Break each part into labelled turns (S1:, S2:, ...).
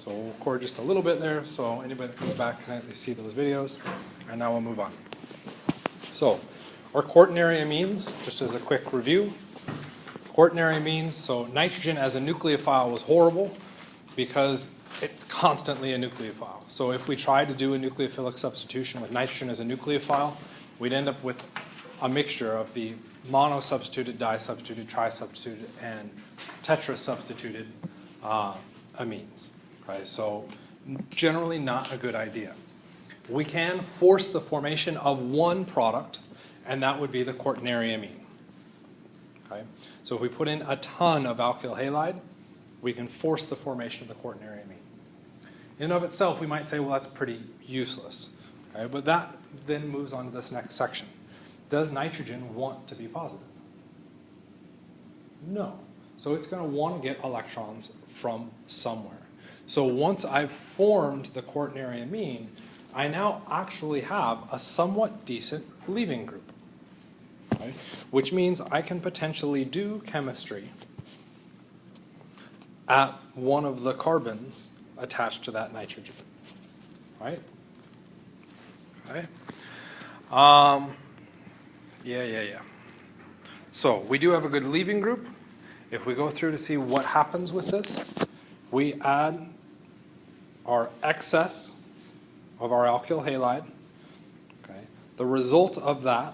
S1: So we'll record just a little bit there, so anybody that comes back can at least see those videos. And now we'll move on. So our quaternary amines, just as a quick review. Quaternary amines, so nitrogen as a nucleophile was horrible because it's constantly a nucleophile. So if we tried to do a nucleophilic substitution with nitrogen as a nucleophile, we'd end up with a mixture of the mono-substituted, di-substituted, tri-substituted, and tetra-substituted amines. Okay, so generally not a good idea. We can force the formation of one product, and that would be the quaternary amine. Okay? So if we put in a ton of alkyl halide, we can force the formation of the quaternary amine. In and of itself, we might say, well, that's pretty useless. Okay? But that then moves on to this next section. Does nitrogen want to be positive? No. So it's going to want to get electrons from somewhere. So once I've formed the quaternary amine, I now actually have a somewhat decent leaving group. Right? Which means I can potentially do chemistry at one of the carbons attached to that nitrogen. Right? Okay. Yeah. So we do have a good leaving group. If we go through to see what happens with this, we add our excess of our alkyl halide. Okay. The result of that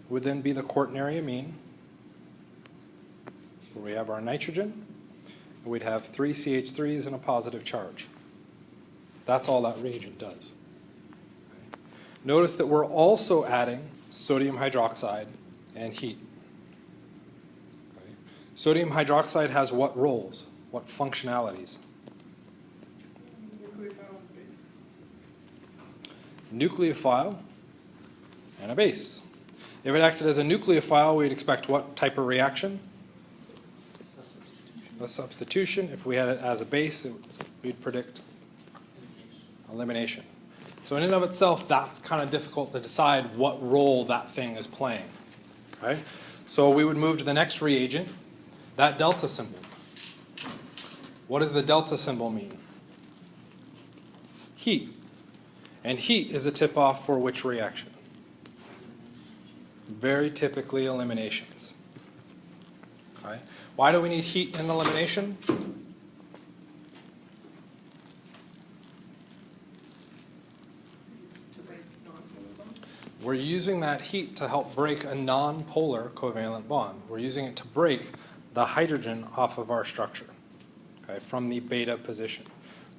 S1: would then be the quaternary amine, where we have our nitrogen, and we'd have 3 CH3s and a positive charge. That's all that reagent does. Okay. Notice that we're also adding sodium hydroxide and heat. Okay. Sodium hydroxide has what roles, what functionalities? Nucleophile and a base. If it acted as a nucleophile, we'd expect what type of reaction? A substitution. If we had it as a base, we'd predict elimination. So in and of itself, that's kind of difficult to decide what role that thing is playing. Right? So we would move to the next reagent, that delta symbol. What does the delta symbol mean? Heat. And heat is a tip-off for which reaction? Very typically eliminations. Okay. Why do we need heat in elimination? We're using that heat to help break a non-polar covalent bond. We're using it to break the hydrogen off of our structure, okay, from the beta position.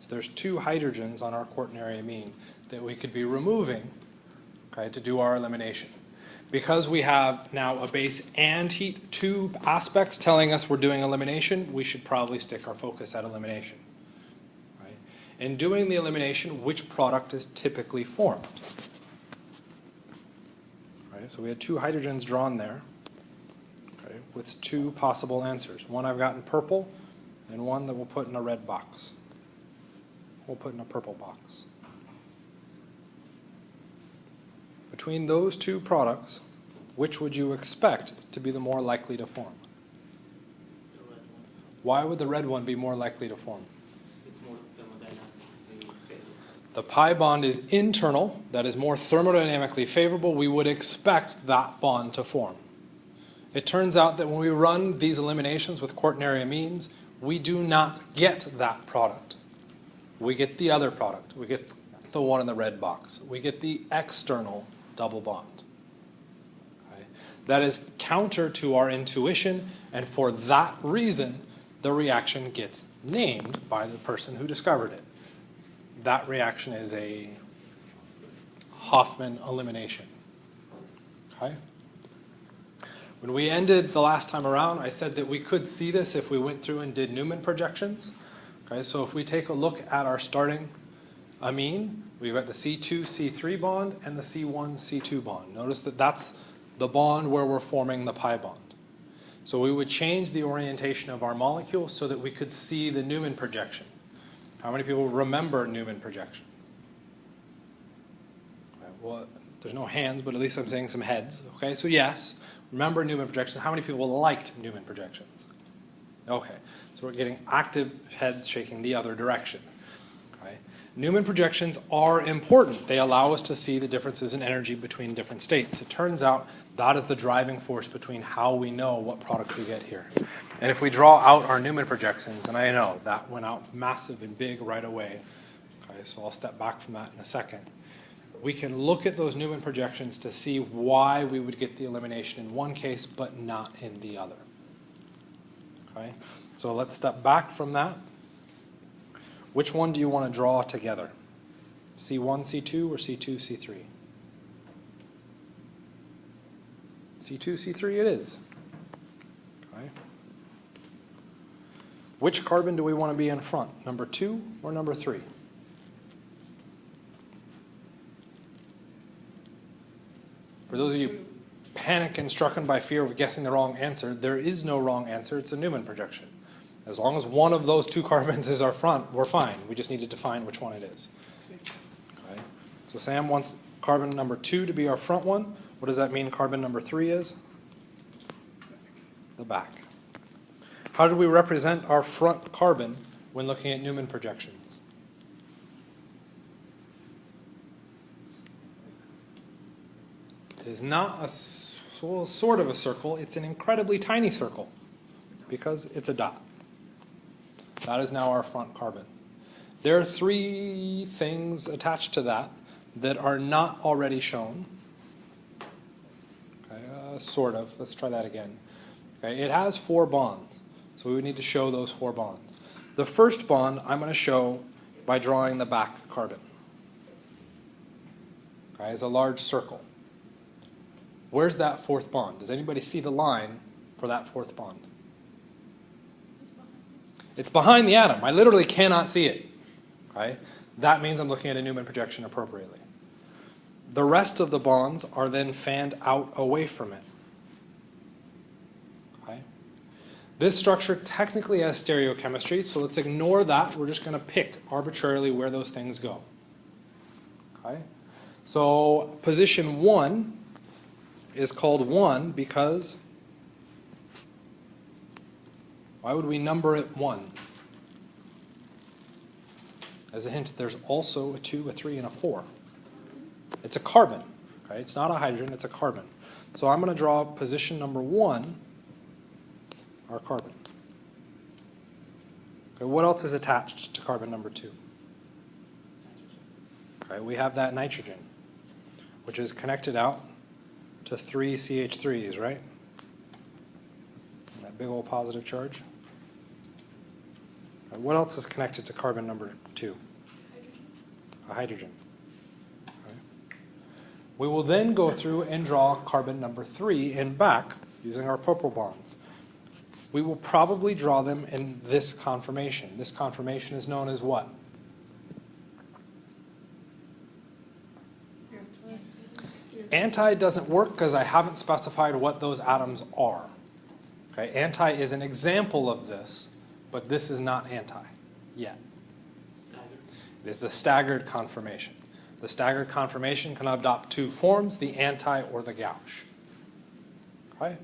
S1: So there's 2 hydrogens on our quaternary amine that we could be removing, okay, to do our elimination. Because we have now a base and heat, 2 aspects telling us we're doing elimination, we should probably stick our focus at elimination. Right? In doing the elimination, which product is typically formed? Right, so we had 2 hydrogens drawn there, okay, with 2 possible answers. One I've got in purple, and one that we'll put in a red box. We'll put in a purple box. Between those 2 products, which would you expect to be the more likely to form?
S2: The red one.
S1: Why would the red one be more likely to form?
S2: It's more thermodynamically favorable.
S1: The pi bond is internal, that is more thermodynamically favorable. We would expect that bond to form. It turns out that when we run these eliminations with quaternary amines, we do not get that product. We get the other product. We get the one in the red box. We get the external double bond. Okay? That is counter to our intuition, and for that reason, the reaction gets named by the person who discovered it. That reaction is a Hofmann elimination. Okay? When we ended the last time around, I said that we could see this if we went through and did Newman projections. Okay, so if we take a look at our starting amine, we've got the C2-C3 bond and the C1-C2 bond. Notice that that's the bond where we're forming the pi bond. So we would change the orientation of our molecule so that we could see the Newman projection. How many people remember Newman projections? Okay, well, there's no hands, but at least I'm saying some heads. Okay, so yes, remember Newman projections. How many people liked Newman projections? Okay, so we're getting active heads shaking the other direction. Newman projections are important. They allow us to see the differences in energy between different states. It turns out that is the driving force between how we know what products we get here. And if we draw out our Newman projections, and I know that went out massive and big right away, okay, so I'll step back from that in a second. We can look at those Newman projections to see why we would get the elimination in one case but not in the other. Okay, so let's step back from that. Which one do you want to draw together? C1, C2, or C2, C3? C2, C3 it is. Okay. Which carbon do we want to be in front? Number 2 or number 3? For those of you panicked and stricken by fear of guessing the wrong answer, there is no wrong answer. It's a Newman projection. As long as one of those 2 carbons is our front, we're fine. We just need to define which one it is. Okay. So Sam wants carbon number 2 to be our front one. What does that mean carbon number 3 is? The back. How do we represent our front carbon when looking at Newman projections? It is not a sort of a circle. It's an incredibly tiny circle because it's a dot. That is now our front carbon. There are 3 things attached to that that are not already shown. Okay, sort of. Let's try that again. Okay, it has 4 bonds, so we would need to show those 4 bonds. The first bond I'm going to show by drawing the back carbon. Okay, as a large circle. Where's that 4th bond? Does anybody see the line for that 4th bond? It's behind the atom. I literally cannot see it. Okay? That means I'm looking at a Newman projection appropriately. The rest of the bonds are then fanned out away from it. Okay? This structure technically has stereochemistry, so let's ignore that. We're just going to pick arbitrarily where those things go. Okay? So position 1 is called 1 because why would we number it 1? As a hint, there's also a 2, a 3, and a 4. It's a carbon. Okay? It's not a hydrogen, it's a carbon. So I'm going to draw position number 1, our carbon. Okay, what else is attached to carbon number 2? Okay, we have that nitrogen, which is connected out to 3 CH3s, right? And that big old positive charge. What else is connected to carbon number 2? A hydrogen. Okay. We will then go through and draw carbon number 3 in back using our purple bonds. We will probably draw them in this conformation. This conformation is known as what? Anti doesn't work because I haven't specified what those atoms are. Okay, anti is an example of this, but this is not anti yet. It is the staggered conformation. The staggered conformation can adopt 2 forms, the anti or the gauche. Okay?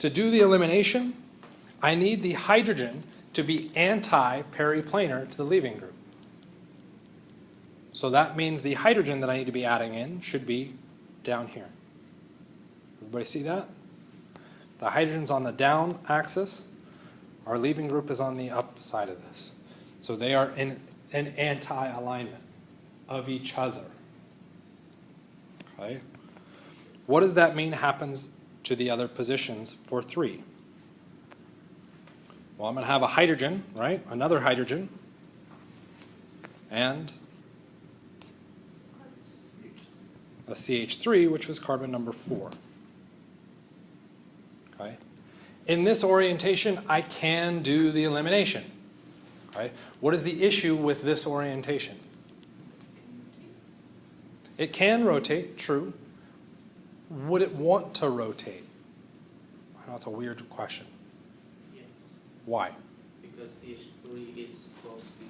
S1: To do the elimination, I need the hydrogen to be anti-periplanar to the leaving group. So that means the hydrogen that I need to be adding in should be down here. Everybody see that? The hydrogen's on the down axis. Our leaving group is on the up side of this. So they are in an anti-alignment of each other. Okay? What does that mean happens to the other positions for 3? Well, I'm going to have a hydrogen, right? Another hydrogen. And a CH3, which was carbon number 4. Okay? In this orientation, I can do the elimination. Okay? What is the issue with this orientation? It can rotate, true. Would it want to rotate? I know it's a weird question.
S2: Yes.
S1: Why?
S2: Because CH3 is close to.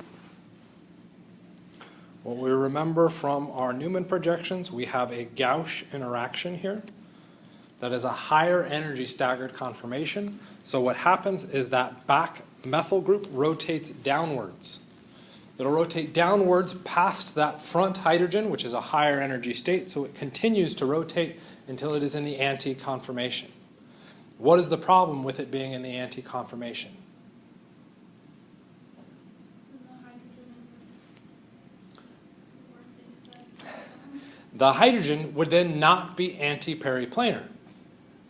S1: What we remember from our Newman projections, we have a gauche interaction here that is a higher energy staggered conformation. So what happens is that back methyl group rotates downwards. It'll rotate downwards past that front hydrogen, which is a higher energy state, so it continues to rotate until it is in the anti-conformation. What is the problem with it being in the anti-conformation? The hydrogen would then not be anti-periplanar,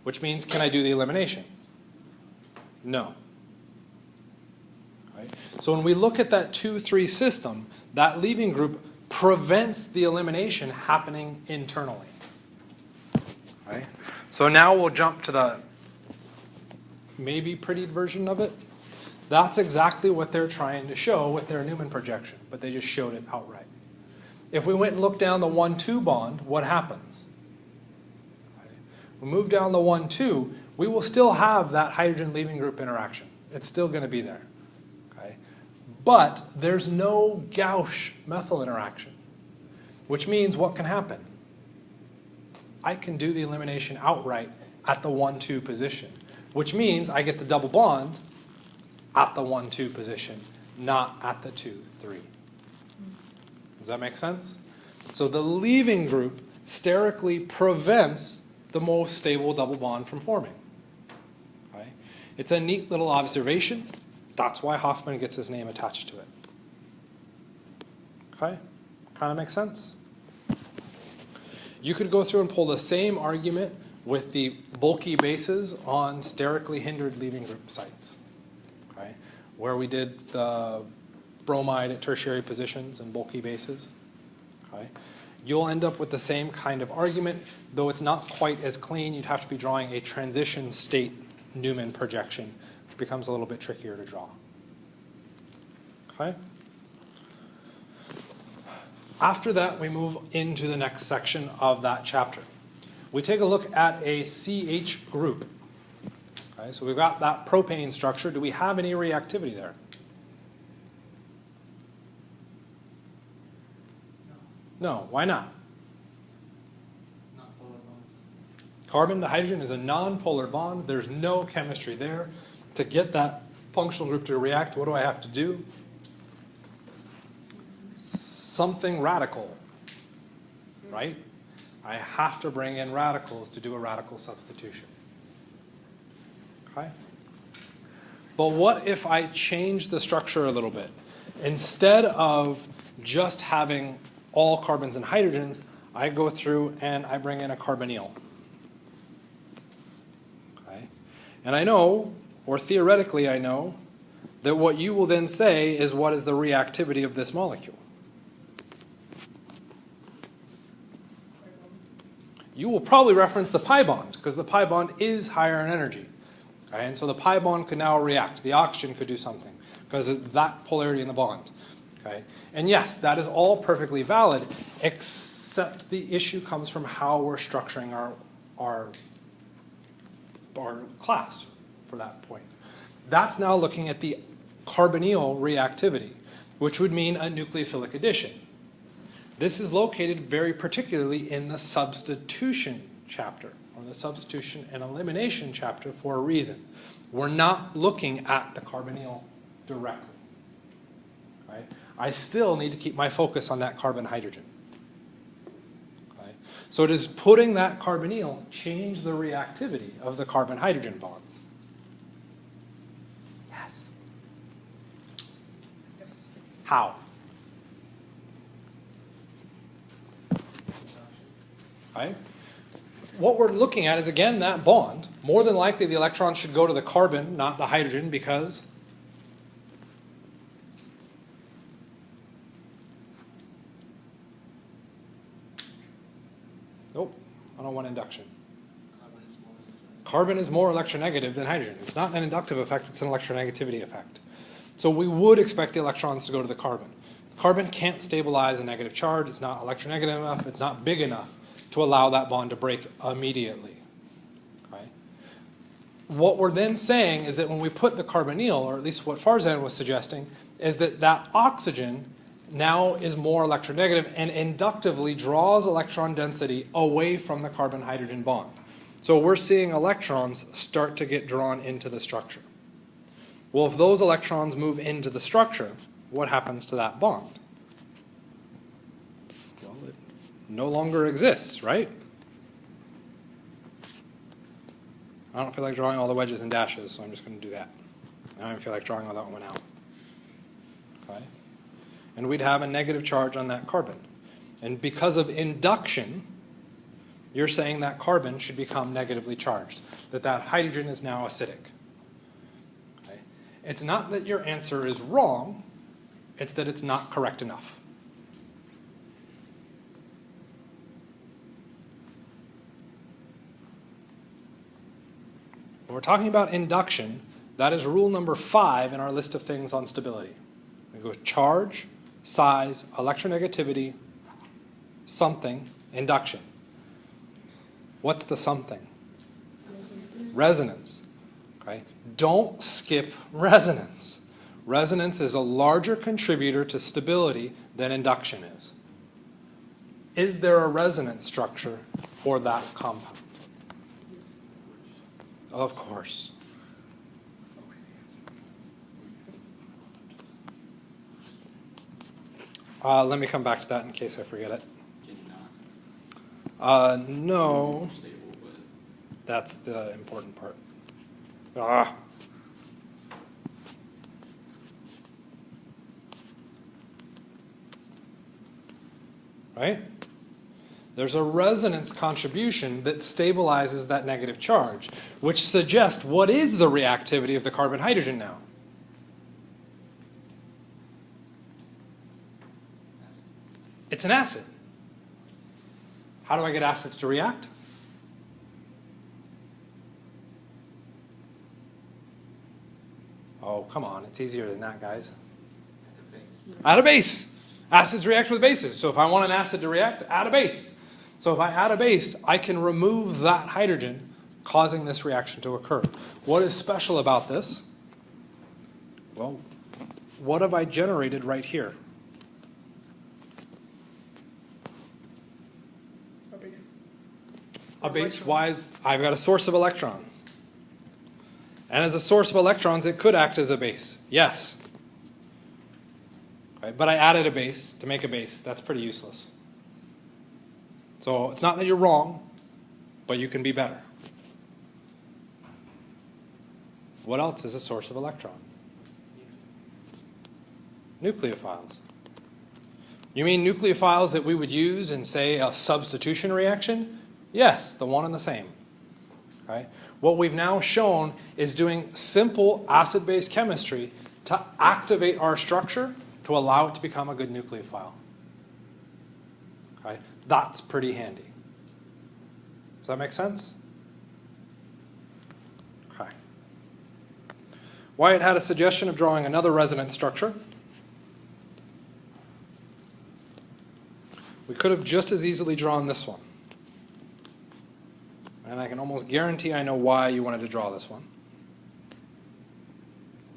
S1: which means, can I do the elimination? No. Right? So when we look at that 2,3 system, that leaving group prevents the elimination happening internally. Right? So now we'll jump to the maybe prettied version of it. That's exactly what they're trying to show with their Newman projection, but they just showed it outright. If we went and looked down the 1,2 bond, what happens? We move down the 1,2, we will still have that hydrogen leaving group interaction. It's still going to be there. Okay? But there's no gauche methyl interaction, which means what can happen? I can do the elimination outright at the 1,2 position, which means I get the double bond at the 1,2 position, not at the 2,3. Does that make sense? So the leaving group sterically prevents the most stable double bond from forming. Okay? It's a neat little observation. That's why Hofmann gets his name attached to it. Okay? Kind of makes sense? You could go through and pull the same argument with the bulky bases on sterically hindered leaving group sites. Okay? Where we did the bromide at tertiary positions and bulky bases. Okay? You'll end up with the same kind of argument, though it's not quite as clean. You'd have to be drawing a transition state Newman projection, which becomes a little bit trickier to draw. Okay? After that, we move into the next section of that chapter. We take a look at a CH group. Okay, so we've got that propane structure. Do we have any reactivity there? No. Why not?
S2: Non-polar bonds.
S1: Carbon to hydrogen is a non-polar bond. There's no chemistry there. To get that functional group to react, what do I have to do? Something radical, right? I have to bring in radicals to do a radical substitution. Okay? But what if I change the structure a little bit? Instead of just having all carbons and hydrogens, I go through and I bring in a carbonyl. Okay? And I know, or theoretically I know, that what you will then say is what is the reactivity of this molecule. You will probably reference the pi bond, because the pi bond is higher in energy. Okay? And so the pi bond could now react. The oxygen could do something, because of that polarity in the bond. Okay? And yes, that is all perfectly valid, except the issue comes from how we're structuring our class for that point. That's now looking at the carbonyl reactivity, which would mean a nucleophilic addition. This is located very particularly in the substitution chapter, or the substitution and elimination chapter, for a reason. We're not looking at the carbonyl directly. Right? I still need to keep my focus on that carbon-hydrogen. Okay? So does putting that carbonyl change the reactivity of the carbon-hydrogen bonds? Yes. Yes. How? Right? What we're looking at is, again, that bond. More than likely, the electron should go to the carbon, not the hydrogen, because nope, I don't want induction. Carbon is more electronegative than hydrogen. It's not an inductive effect, it's an electronegativity effect. So we would expect the electrons to go to the carbon. Carbon can't stabilize a negative charge. It's not electronegative enough. It's not big enough to allow that bond to break immediately. Okay? What we're then saying is that when we put the carbonyl, or at least what Farzan was suggesting, is that that oxygen now is more electronegative and inductively draws electron density away from the carbon-hydrogen bond. So we're seeing electrons start to get drawn into the structure. Well, if those electrons move into the structure, what happens to that bond? Well, it no longer exists, right? I don't feel like drawing all the wedges and dashes, so I'm just going to do that. I don't feel like drawing all that one out. Okay? And we'd have a negative charge on that carbon. And because of induction, you're saying that carbon should become negatively charged, that that hydrogen is now acidic. Okay? It's not that your answer is wrong, it's that it's not correct enough. When we're talking about induction, that is rule number 5 in our list of things on stability. We go charge, size, electronegativity, something, induction. What's the something? Resonance. Okay? Don't skip resonance. Resonance is a larger contributor to stability than induction is. Is there a resonance structure for that compound? Of course. Let me come back to that in case I forget it.
S3: Can you not?
S1: No.
S3: Stable, but
S1: That's the important part. Right? There's a resonance contribution that stabilizes that negative charge, which suggests what is the reactivity of the carbon hydrogen now?
S3: acid.
S1: It's an acid. How do I get acids to react? Oh, come on. It's easier than that, guys. Add a base. Acids react with bases. So if I want an acid to react, add a base. So if I add a base, I can remove that hydrogen, causing this reaction to occur. What is special about this? Well, what have I generated right here? A base. Why is I've got a source of electrons. And as a source of electrons, it could act as a base. Yes. Okay, but I added a base to make a base. That's pretty useless. So it's not that you're wrong, but you can be better. What else is a source of electrons? Nucleophiles. You mean nucleophiles that we would use in, say, a substitution reaction? Yes, the one and the same. Okay? What we've now shown is doing simple acid-base chemistry to activate our structure to allow it to become a good nucleophile. Okay? That's pretty handy. Does that make sense? Okay. Wyatt had a suggestion of drawing another resonance structure. We could have just as easily drawn this one. And I can almost guarantee I know why you wanted to draw this one.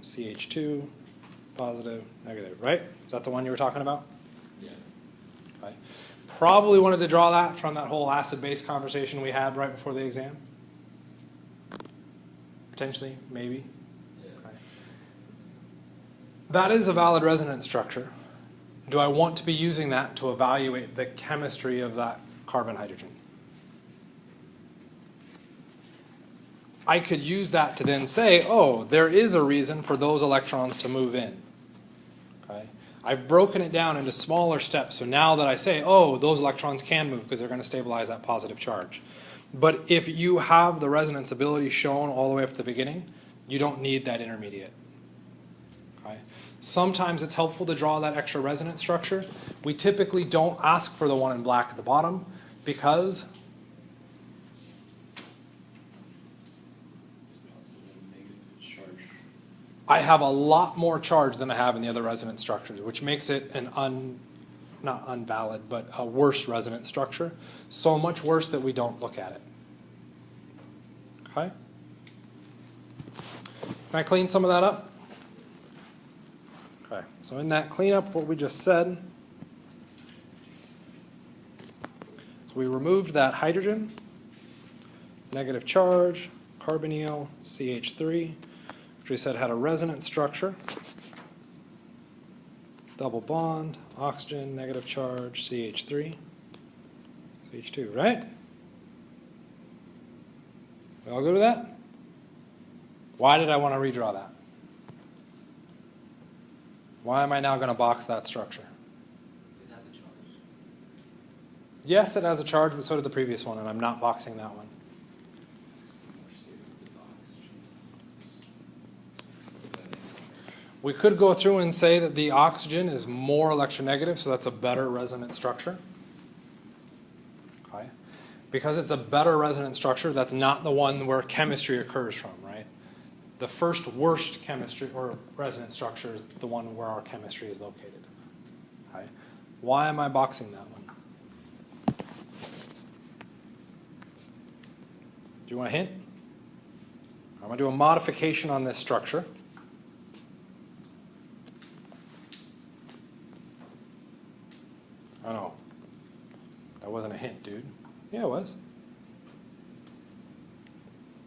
S1: CH2, positive, negative, right? Is that the one you were talking about?
S3: Yeah.
S1: Okay. Probably wanted to draw that from that whole acid-base conversation we had right before the exam. Potentially, maybe.
S3: Yeah.
S1: Okay. That is a valid resonance structure. Do I want to be using that to evaluate the chemistry of that carbon hydrogen? I could use that to then say, oh, there is a reason for those electrons to move in. Okay? I've broken it down into smaller steps, so now that I say, oh, those electrons can move because they're going to stabilize that positive charge. But if you have the resonance ability shown all the way up at the beginning, you don't need that intermediate. Okay? Sometimes it's helpful to draw that extra resonance structure. We typically don't ask for the one in black at the bottom because I have a lot more charge than I have in the other resonance structures, which makes it an not unvalid, but a worse resonance structure. So much worse that we don't look at it. Okay? Can I clean some of that up? Okay, so in that cleanup, what we just said, so we removed that hydrogen, negative charge, carbonyl, CH3, which we said had a resonance structure. double bond, oxygen, negative charge, CH3, CH2, right? We all good with that? Why did I want to redraw that? Why am I now going to box that structure?
S3: It has a charge.
S1: Yes, it has a charge, but so did the previous one, and I'm not boxing that one. We could go through and say that the oxygen is more electronegative, so that's a better resonance structure. Okay. Because it's a better resonance structure, that's not the one where chemistry occurs from, right? The first worst chemistry or resonance structure is the one where our chemistry is located. Okay. Why am I boxing that one? Do you want a hint? I'm going to do a modification on this structure. Oh no, that wasn't a hint, dude. Yeah, it was.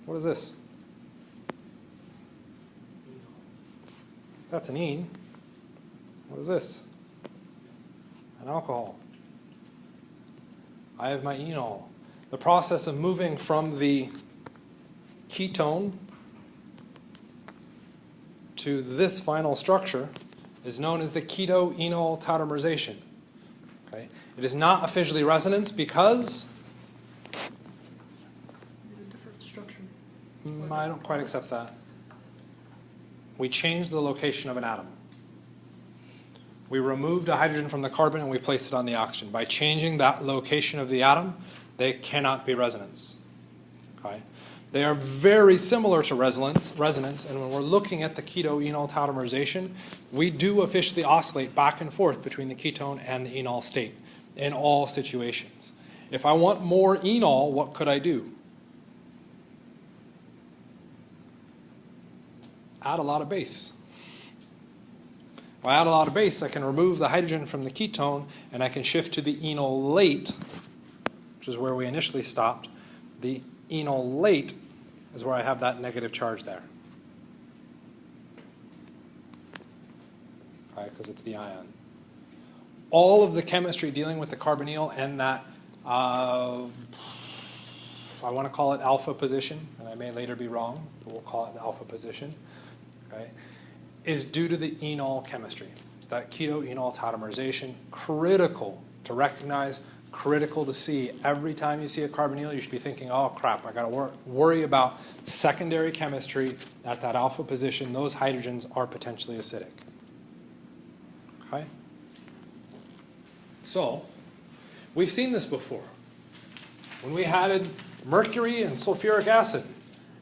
S1: What is this? That's an ene. What is this? An alcohol. I have my enol. The process of moving from the ketone to this final structure is known as the keto-enol tautomerization. Okay. It is not officially resonance because
S4: A different structure.
S1: I don't quite accept that. We changed the location of an atom. We removed a hydrogen from the carbon and we placed it on the oxygen. By changing that location of the atom, they cannot be resonance. Okay. They are very similar to resonance, and when we're looking at the keto-enol tautomerization, we do officially oscillate back and forth between the ketone and the enol state in all situations. If I want more enol, what could I do? Add a lot of base. If I add a lot of base, I can remove the hydrogen from the ketone and I can shift to the enolate, which is where we initially stopped. The enolate is where I have that negative charge there. Right, because it's the ion. All of the chemistry dealing with the carbonyl and that, I want to call it alpha position, and I may later be wrong, but we'll call it an alpha position, okay, is due to the enol chemistry. So that keto-enol tautomerization, critical to recognize, critical to see. Every time you see a carbonyl, you should be thinking, oh crap, I got to worry about secondary chemistry at that alpha position. Those hydrogens are potentially acidic. Okay? So, we've seen this before. When we added mercury and sulfuric acid,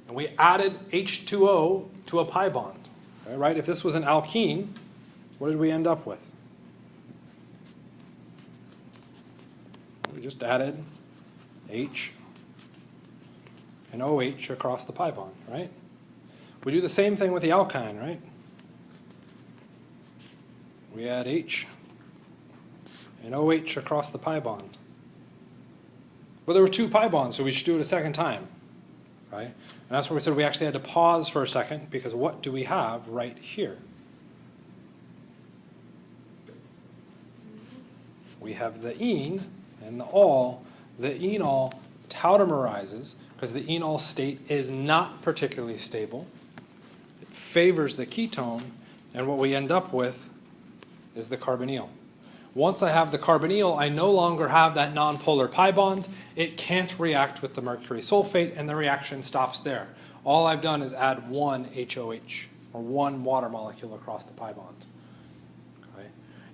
S1: and we added H2O to a pi bond, okay, right? If this was an alkene, what did we end up with? We just added H and OH across the pi bond, right? We do the same thing with the alkyne, right? We add H and OH across the pi bond. But there were two pi bonds, so we should do it a second time, right? And that's where we said we actually had to pause for a second, because what do we have right here? We have the ene and the ol. The enol tautomerizes because the enol state is not particularly stable. It favors the ketone, and what we end up with is the carbonyl. Once I have the carbonyl, I no longer have that nonpolar pi bond. It can't react with the mercury sulfate, and the reaction stops there. All I've done is add one HOH, or one water molecule across the pi bond. Okay.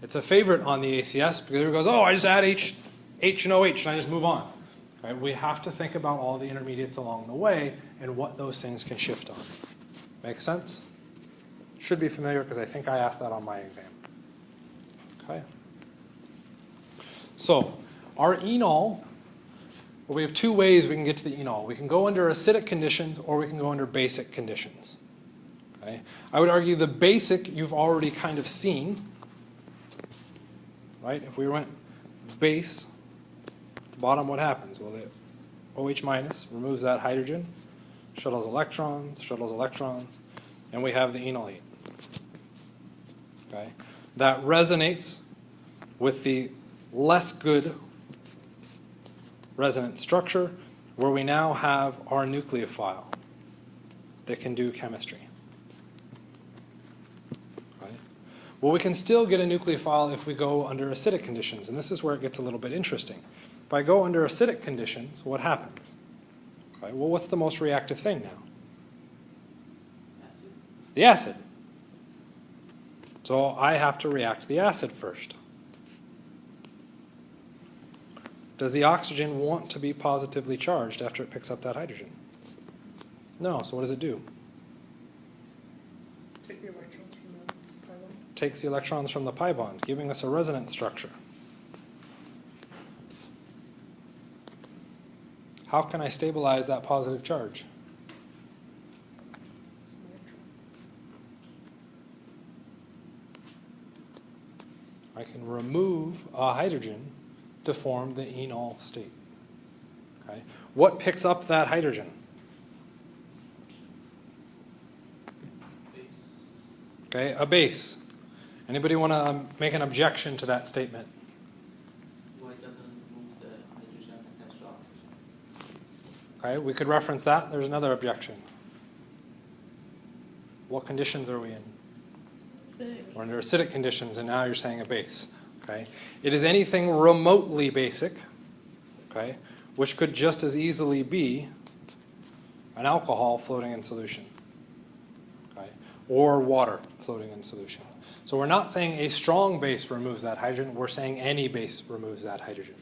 S1: It's a favorite on the ACS because it goes, oh, I just add H and OH, and I just move on. Okay. We have to think about all the intermediates along the way and what those things can shift on. Make sense? Should be familiar because I think I asked that on my exam. Okay. So, our enol, well, we have two ways we can get to the enol. We can go under acidic conditions or we can go under basic conditions. Okay? I would argue the basic you've already kind of seen. Right? If we went base, at the bottom what happens? Well, the OH minus removes that hydrogen, shuttles electrons, and we have the enolate. Okay? that resonates with the less good resonance structure, where we now have our nucleophile that can do chemistry. Right? Well, we can still get a nucleophile if we go under acidic conditions, and this is where it gets a little bit interesting. If I go under acidic conditions, what happens? Right? Well, what's the most reactive thing now?
S2: Acid.
S1: The acid. So I have to react the acid first. Does the oxygen want to be positively charged after it picks up that hydrogen? No, so what does it do?
S4: Take the electrons from the pi bond.
S1: Takes the electrons from the pi bond, giving us a resonance structure. How can I stabilize that positive charge?
S4: Some electrons.
S1: I can remove a hydrogen to form the enol state. Okay. What picks up that hydrogen?
S2: Base.
S1: Okay, a base. Anybody want to make an objection to that statement?
S2: Why doesn't it move the hydrogen attached to oxygen?
S1: Okay, we could reference that. There's another objection. What conditions are we in? We're under acidic conditions, and now you're saying a base. Okay, it is anything remotely basic, okay, which could just as easily be an alcohol floating in solution, okay, or water floating in solution. So we're not saying a strong base removes that hydrogen. We're saying any base removes that hydrogen.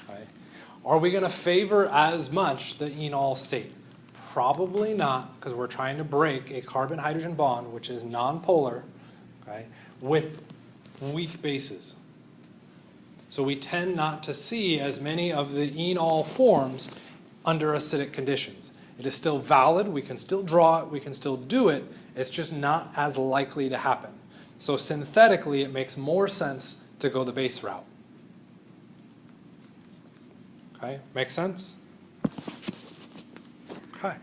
S1: Okay. Are we going to favor as much the enol state? Probably not, because we're trying to break a carbon-hydrogen bond, which is nonpolar, okay, with weak bases. So we tend not to see as many of the enol forms under acidic conditions. It is still valid, we can still draw it, we can still do it, it's just not as likely to happen. So synthetically, it makes more sense to go the base route. Okay, make sense? Okay.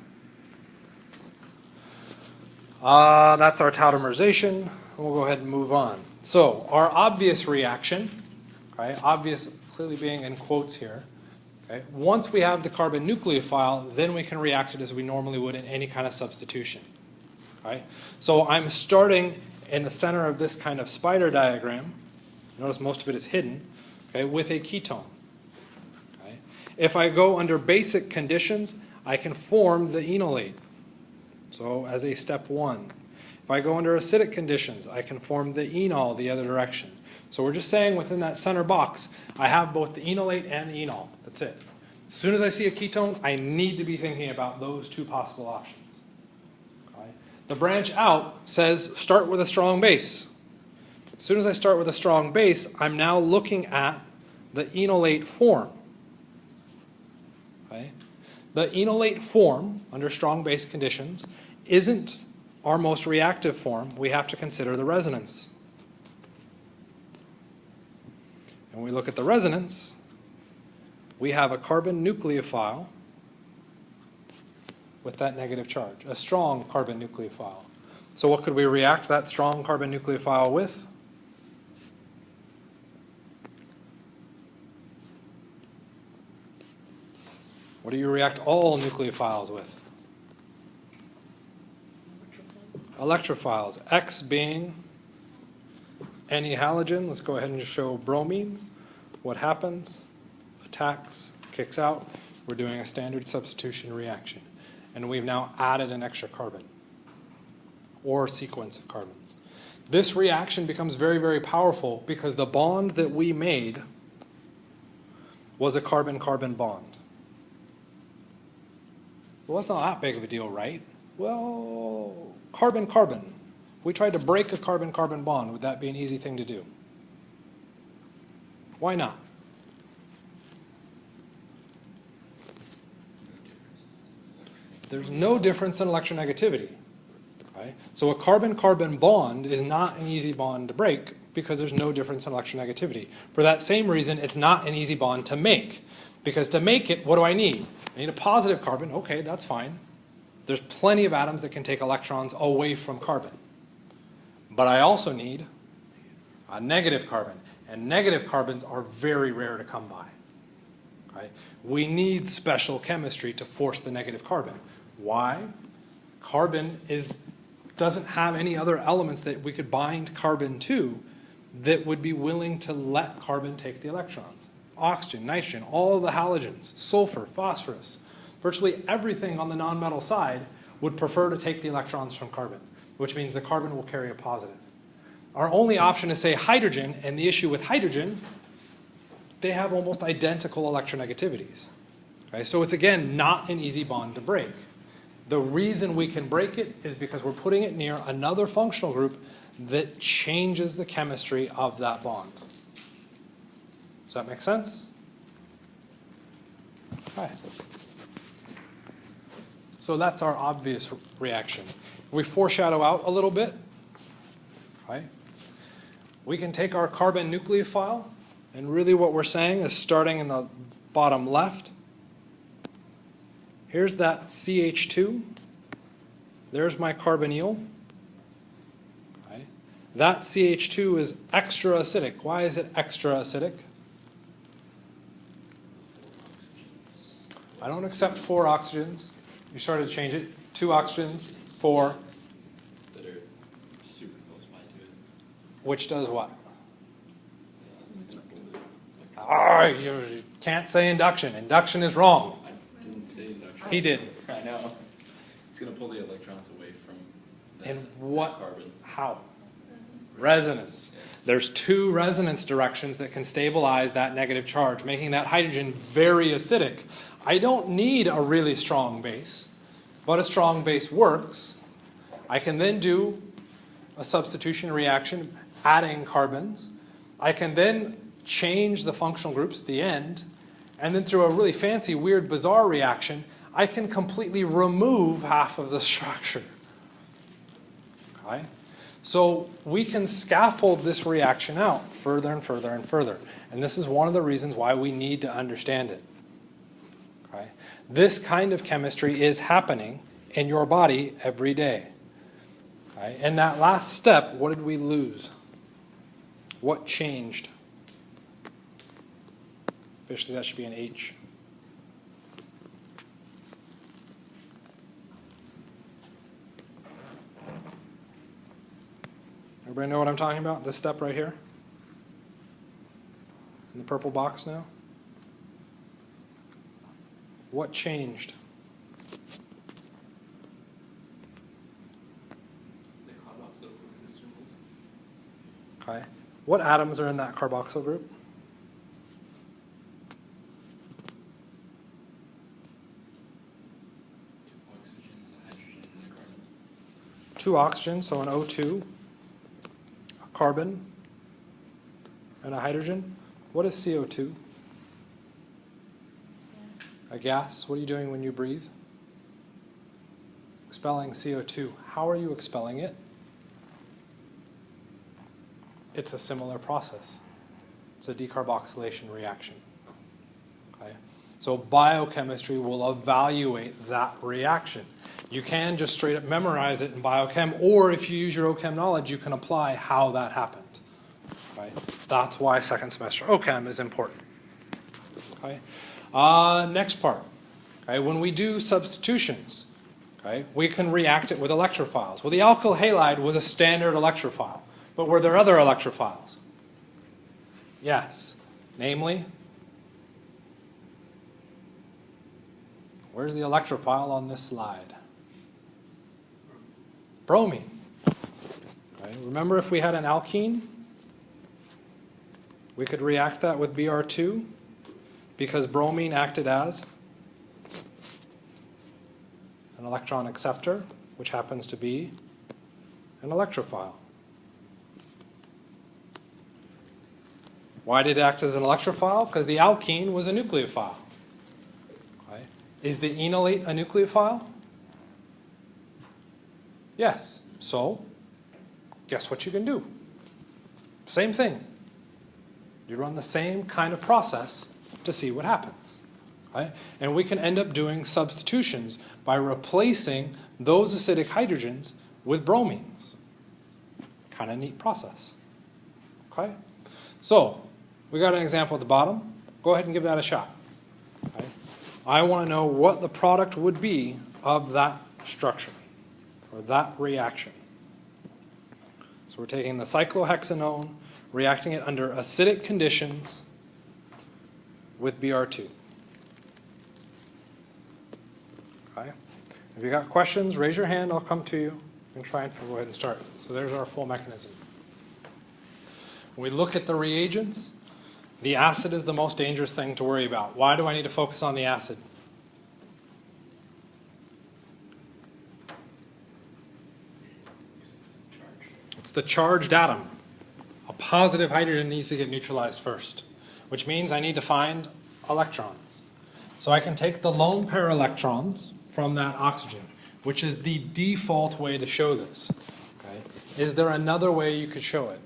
S1: That's our tautomerization. We'll go ahead and move on. So our obvious reaction, okay, obvious clearly being in quotes here, okay, once we have the carbon nucleophile, then we can react it as we normally would in any kind of substitution. Okay? So I'm starting in the center of this kind of spider diagram. Notice most of it is hidden, okay, with a ketone. Okay? If I go under basic conditions, I can form the enolate. So as a step one. If I go under acidic conditions, I can form the enol the other direction. So we're just saying within that center box, I have both the enolate and the enol. That's it. As soon as I see a ketone, I need to be thinking about those two possible options. Okay? The branch out says start with a strong base. As soon as I start with a strong base, I'm now looking at the enolate form. Okay? The enolate form, under strong base conditions, isn't our most reactive form. We have to consider the resonance. And we look at the resonance, we have a carbon nucleophile with that negative charge, a strong carbon nucleophile. So what could we react that strong carbon nucleophile with? What do you react all nucleophiles with? Electrophiles. X being any halogen. Let's go ahead and just show bromine. What happens? Attacks, kicks out. We're doing a standard substitution reaction. And we've now added an extra carbon or sequence of carbons. This reaction becomes very, very powerful because the bond that we made was a carbon-carbon bond. Well, that's not that big of a deal, right? Well, carbon-carbon. We tried to break a carbon-carbon bond. Would that be an easy thing to do? Why not? There's no difference in electronegativity. Okay? So a carbon-carbon bond is not an easy bond to break because there's no difference in electronegativity. For that same reason, it's not an easy bond to make. Because to make it, what do I need? I need a positive carbon. Okay, that's fine. There's plenty of atoms that can take electrons away from carbon. But I also need a negative carbon. And negative carbons are very rare to come by. Right? We need special chemistry to force the negative carbon. Why? Carbon doesn't have any other elements that we could bind carbon to that would be willing to let carbon take the electrons. Oxygen, nitrogen, all the halogens, sulfur, phosphorus, virtually everything on the nonmetal side would prefer to take the electrons from carbon, which means the carbon will carry a positive. Our only option is, say, hydrogen, and the issue with hydrogen, they have almost identical electronegativities. Okay? So it's, again, not an easy bond to break. The reason we can break it is because we're putting it near another functional group that changes the chemistry of that bond. Does that make sense? Okay. So that's our obvious reaction. If we foreshadow out a little bit, right? We can take our carbon nucleophile, and really what we're saying is starting in the bottom left. Here's that CH2. There's my carbonyl. Okay. That CH2 is extra acidic. Why is it extra acidic? I don't accept 4 oxygens. You started to change it. 2 oxygens, 4.
S3: That are super close by to it.
S1: Which does what?
S3: It's gonna hold it.
S1: Ah, you can't say induction. Induction is wrong.
S3: I didn't say induction.
S1: He did.
S3: I know. It's gonna pull the electrons away from the
S1: In what?
S3: carbon.
S1: How? Resonance. There's 2 resonance directions that can stabilize that negative charge, making that hydrogen very acidic. I don't need a really strong base, but a strong base works. I can then do a substitution reaction, adding carbons. I can then change the functional groups at the end, and then through a really fancy, weird, bizarre reaction, I can completely remove half of the structure. Okay? So we can scaffold this reaction out further and further and further. And this is one of the reasons why we need to understand it. Okay? This kind of chemistry is happening in your body every day. Okay? And that last step, what did we lose? What changed? Officially, that should be an H. Everybody know what I'm talking about? This step right here? In the purple box now? What changed?
S2: The carboxyl group is removed.
S1: Okay. What atoms are in that carboxyl group?
S3: Oxygens, a hydrogen, and a carbon.
S1: 2 oxygens, so an O2, a carbon, and a hydrogen. What is CO2? A gas. What are you doing when you breathe? Expelling CO2. How are you expelling it? It's a similar process. It's a decarboxylation reaction. Okay? So biochemistry will evaluate that reaction. You can just straight up memorize it in biochem, or if you use your OChem knowledge, you can apply how that happened. Right? That's why second semester OChem is important. Okay? Next part. Okay? When we do substitutions, okay, we can react it with electrophiles. Well, the alkyl halide was a standard electrophile, but were there other electrophiles? Yes. Namely, where's the electrophile on this slide? Bromine. Okay, remember if we had an alkene, we could react that with Br2 because bromine acted as an electron acceptor, which happens to be an electrophile. Why did it act as an electrophile? Because the alkene was a nucleophile. Okay. Is the enolate a nucleophile? Yes. So, guess what you can do? Same thing. You run the same kind of process to see what happens. Okay? And we can end up doing substitutions by replacing those acidic hydrogens with bromines. Kind of neat process. Okay? Okay? So, we got an example at the bottom. Go ahead and give that a shot. Okay? I want to know what the product would be of that structure, or that reaction. So we're taking the cyclohexanone, reacting it under acidic conditions with Br2. Okay? If you got questions, raise your hand, I'll come to you and try and go ahead and start. So there's our full mechanism. When we look at the reagents, the acid is the most dangerous thing to worry about. Why do I need to focus on the acid? It's the charged atom. A positive hydrogen needs to get neutralized first, which means I need to find electrons. So I can take the lone pair electrons from that oxygen, which is the default way to show this. Okay? Is there another way you could show it?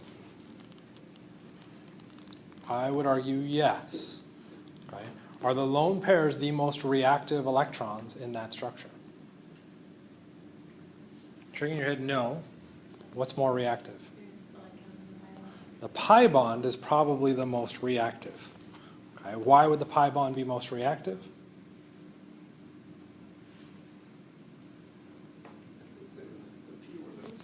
S1: I would argue yes. Okay? Are the lone pairs the most reactive electrons in that structure? Shaking your head, no. What's more reactive? The pi bond is probably the most reactive. Okay? Why would the pi bond be most reactive?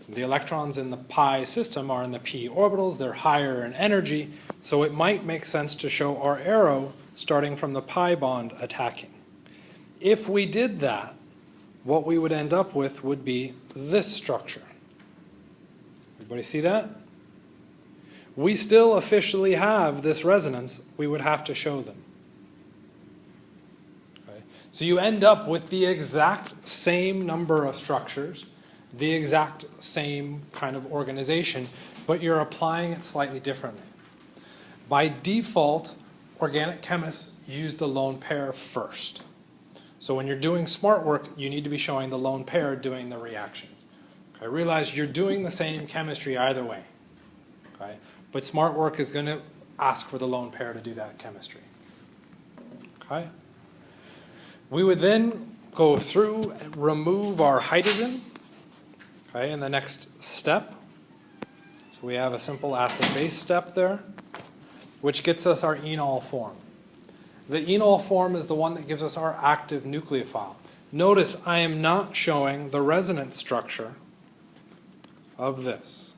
S1: The electrons in the pi system are in the p orbitals. They're higher in energy, so it might make sense to show our arrow starting from the pi bond attacking. If we did that, what we would end up with would be this structure. Everybody see that? We still officially have this resonance. We would have to show them. Okay? So you end up with the exact same number of structures, the exact same kind of organization, but you're applying it slightly differently. By default, organic chemists use the lone pair first. So when you're doing smart work, you need to be showing the lone pair doing the reaction. I realize you're doing the same chemistry either way. Okay? But smart work is going to ask for the lone pair to do that chemistry. Okay? We would then go through and remove our hydrogen. Okay, in the next step. So we have a simple acid-base step there, which gets us our enol form. The enol form is the one that gives us our active nucleophile. Notice I am not showing the resonance structure of this.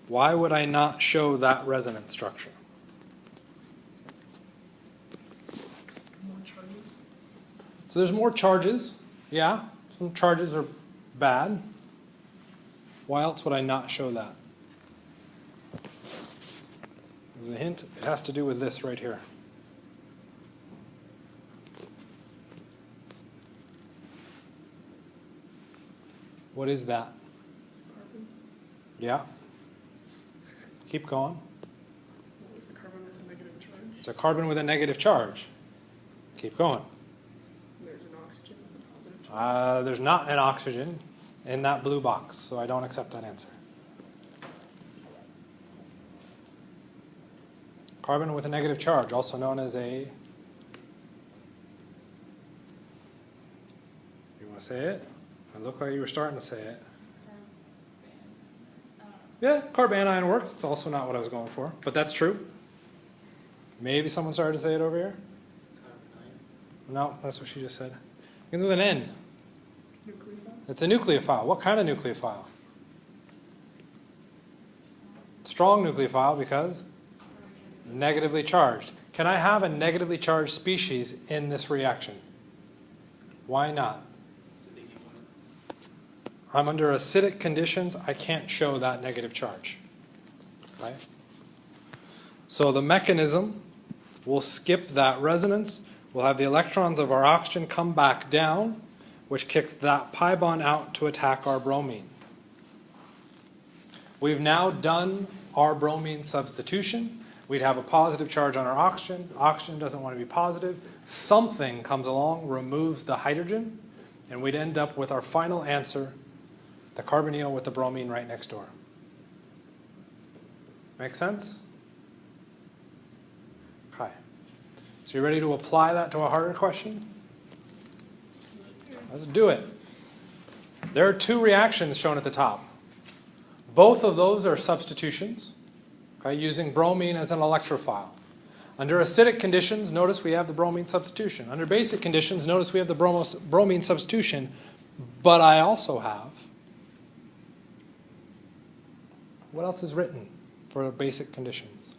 S1: Why would I not show that resonance structure?
S4: More charges.
S1: So there's more charges. Yeah, some charges are bad. Why else would I not show that? As a hint, it has to do with this right here. What is that?
S4: Carbon.
S1: Yeah. Keep going.
S4: What was the carbon with a negative charge?
S1: It's a carbon with a negative charge. Keep going.
S4: There's an oxygen with a positive charge.
S1: There's not an oxygen in that blue box, so I don't accept that answer. Carbon with a negative charge, also known as a... You want to say it? It looked like you were starting to say it. Yeah, carbanion works. It's also not what I was going for, but that's true. Maybe someone started to say it over here? No, that's what she just said. Begins with an N.
S4: Nucleophile.
S1: It's a nucleophile. What kind of nucleophile? Strong nucleophile because negatively charged. Can I have a negatively charged species in this reaction? Why not? I'm under acidic conditions. I can't show that negative charge. Okay? So the mechanism will skip that resonance. We'll have the electrons of our oxygen come back down, which kicks that pi bond out to attack our bromine. We've now done our bromine substitution. We'd have a positive charge on our oxygen. Oxygen doesn't want to be positive. Something comes along, removes the hydrogen, and we'd end up with our final answer, the carbonyl with the bromine right next door. Make sense? Okay. So you ready to apply that to a harder question? Let's do it. There are two reactions shown at the top. Both of those are substitutions, okay, using bromine as an electrophile. Under acidic conditions, notice we have the bromine substitution. Under basic conditions, notice we have the bromine substitution, but I also have, what else is written for basic conditions?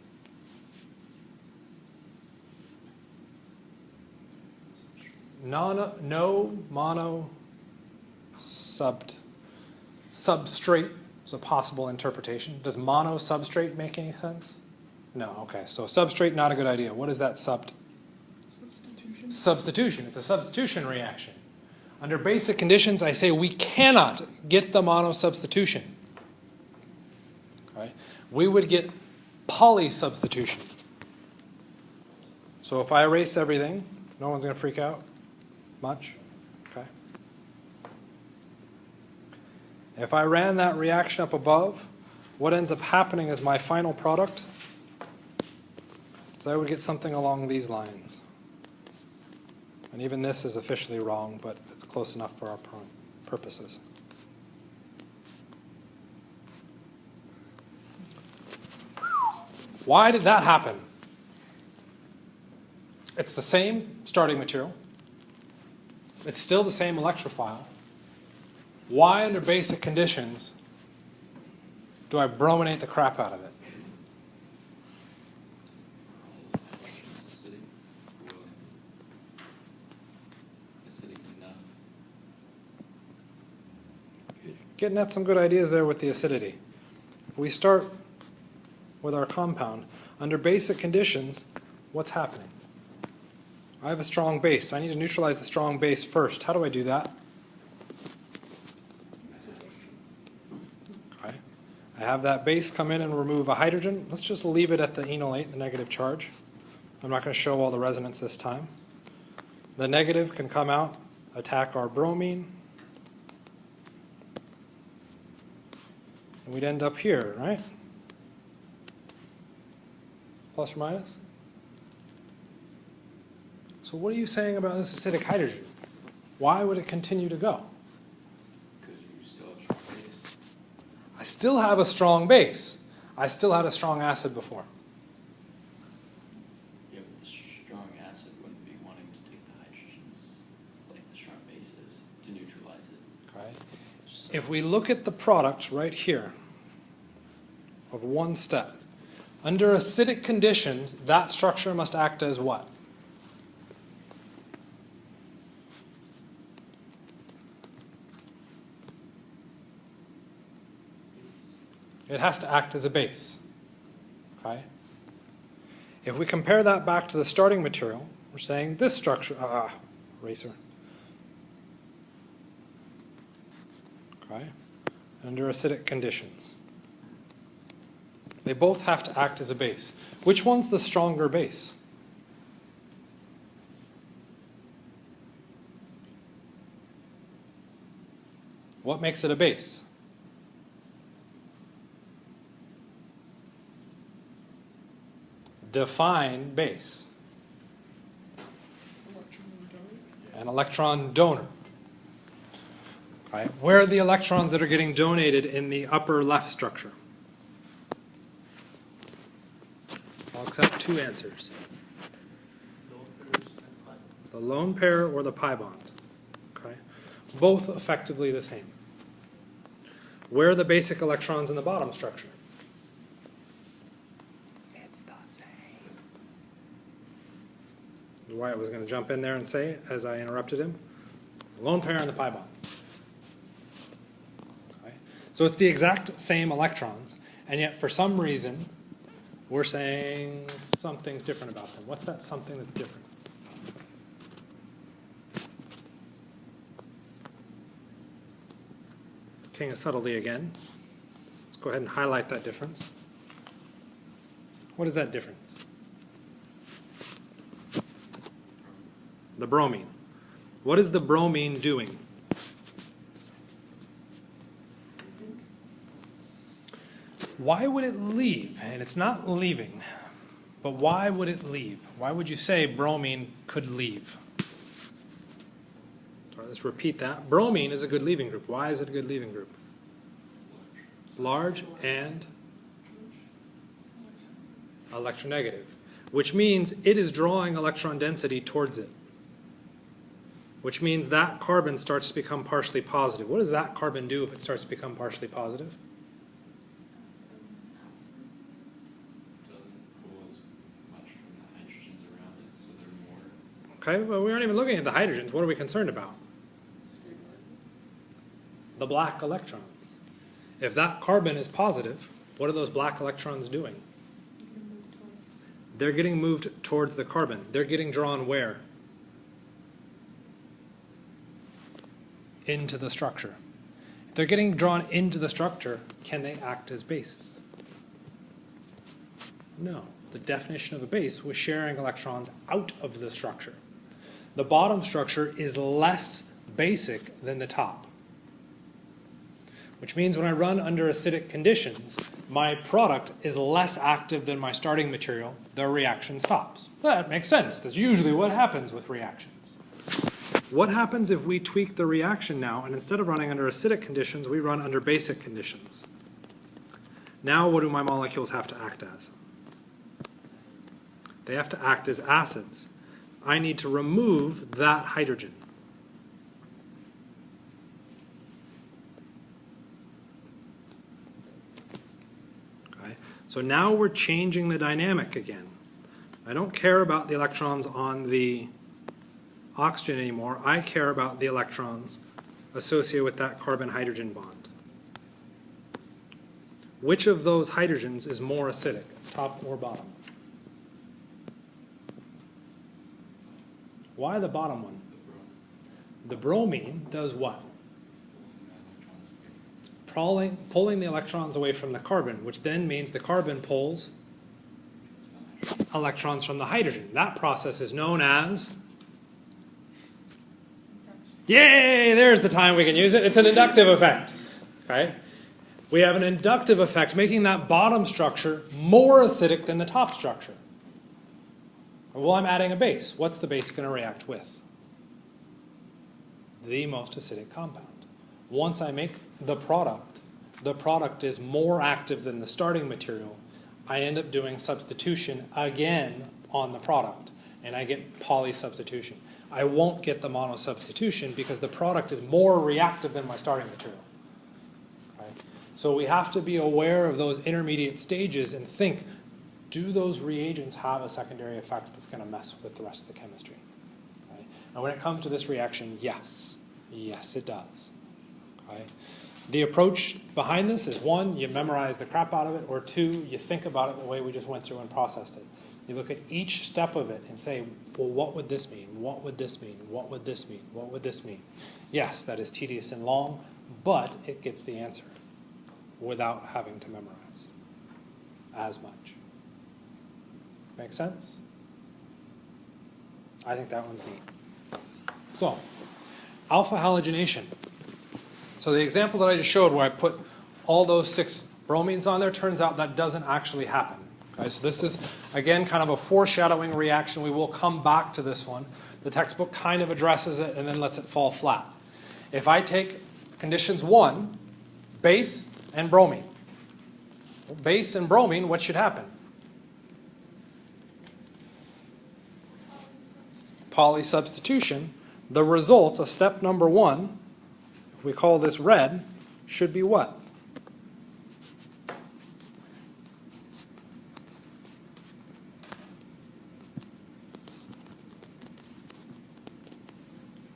S1: No mono substrate is a possible interpretation. Does mono substrate make any sense? No, okay, so substrate, not a good idea. What is that
S4: Substitution.
S1: Substitution. It's a substitution reaction. Under basic conditions, I say we cannot get the mono substitution. Okay? We would get polysubstitution. So if I erase everything, no one's going to freak out much. Okay. If I ran that reaction up above, what ends up happening is my final product. So I would get something along these lines. And even this is officially wrong, but it's close enough for our purposes. Why did that happen? It's the same starting material. It's still the same electrophile. Why, under basic conditions, do I brominate the crap out of it?
S3: Acidic, boiling. Acidic enough.
S1: Getting at some good ideas there with the acidity. If we start with our compound, under basic conditions, what's happening? I have a strong base. I need to neutralize the strong base first. How do I do that? Okay. I have that base come in and remove a hydrogen. Let's just leave it at the enolate, the negative charge. I'm not going to show all the resonance this time. The negative can come out, attack our bromine. And we'd end up here, right? Plus or minus? So what are you saying about this acidic hydrogen? Why would it continue to go?
S3: Because you still have strong base.
S1: I still have a strong base. I still had a strong acid before.
S3: Yeah, but the strong acid wouldn't be wanting to take the hydrogens like the strong bases to neutralize it.
S1: Okay.
S3: So
S1: If we look at the product right here of one step, under acidic conditions, that structure must act as what? It has to act as a base. Okay? If we compare that back to the starting material, we're saying this structure, eraser. Okay? Under acidic conditions. They both have to act as a base. Which one's the stronger base? What makes it a base? Define base. An electron donor. Right? Where are the electrons that are getting donated in the upper left structure? I'll accept two answers. The lone pair or the pi bond. Okay? Both effectively the same. Where are the basic electrons in the bottom structure? It's the same. Wyatt was going to jump in there and say it as I interrupted him. The lone pair and the pi bond. Okay? So it's the exact same electrons, and yet for some reason we're saying something's different about them. What's that something that's different? King of subtlety again. Let's go ahead and highlight that difference. What is that difference? The bromine. What is the bromine doing? Why would it leave? And it's not leaving, but why would it leave? Why would you say bromine could leave? All right, let's repeat that. Bromine is a good leaving group. Why is it a good leaving group? large and electronegative, which means it is drawing electron density towards it, which means that carbon starts to become partially positive. What does that carbon do if it starts to become partially positive?
S3: Doesn't pull as much from the hydrogens around it, so they're more.
S1: Okay, well, we aren't even looking at the hydrogens. What are we concerned about? The black electrons. If that carbon is positive, what are those black electrons doing? They're getting moved towards the carbon. They're getting drawn where? Into the structure. If they're getting drawn into the structure, can they act as bases? No. The definition of a base was sharing electrons out of the structure. The bottom structure is less basic than the top, which means when I run under acidic conditions, my product is less active than my starting material. The reaction stops. That makes sense. That's usually what happens with reactions. What happens if we tweak the reaction now, and instead of running under acidic conditions, we run under basic conditions? Now what do my molecules have to act as? They have to act as acids. I need to remove that hydrogen. Okay. So now we're changing the dynamic again. I don't care about the electrons on the oxygen anymore. I care about the electrons associated with that carbon-hydrogen bond. Which of those hydrogens is more acidic, top or bottom? Why the bottom one? The bromine does what? It's pulling the electrons away from the carbon, which then means the carbon pulls electrons from the hydrogen. That process is known as... Yay! There's the time we can use it. It's an inductive effect. Okay? We have an inductive effect making that bottom structure more acidic than the top structure. Well, I'm adding a base. What's the base going to react with? The most acidic compound. Once I make the product is more active than the starting material. I end up doing substitution again on the product, and I get polysubstitution. I won't get the monosubstitution because the product is more reactive than my starting material. Okay? So we have to be aware of those intermediate stages and think, do those reagents have a secondary effect that's going to mess with the rest of the chemistry? Okay? And when it comes to this reaction, yes. Yes, it does. Okay? The approach behind this is, one, you memorize the crap out of it, or two, you think about it the way we just went through and processed it. You look at each step of it and say, well, what would this mean? What would this mean? What would this mean? What would this mean? Yes, that is tedious and long, but it gets the answer without having to memorize as much. Make sense? I think that one's neat. So, alpha halogenation. So the example that I just showed where I put all those 6 bromines on there, turns out that doesn't actually happen. Okay, so this is, again, kind of a foreshadowing reaction. We will come back to this one. The textbook kind of addresses it and then lets it fall flat. If I take conditions 1, base and bromine. Well, base and bromine, what should happen? Polysubstitution. The result of step number 1, if we call this red, should be what?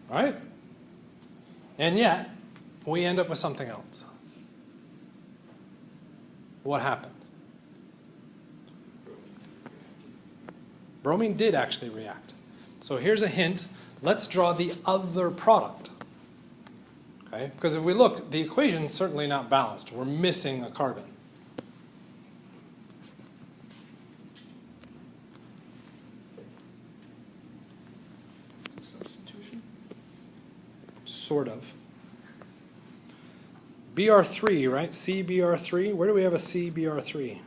S1: Right? And yet, we end up with something else. What happened? Bromine did actually react. So here's a hint. Let's draw the other product. Okay? Because if we look, the equation's certainly not balanced. We're missing a carbon.
S4: Substitution.
S1: Sort of. BR3, right? CBR3. Where do we have a CBR3?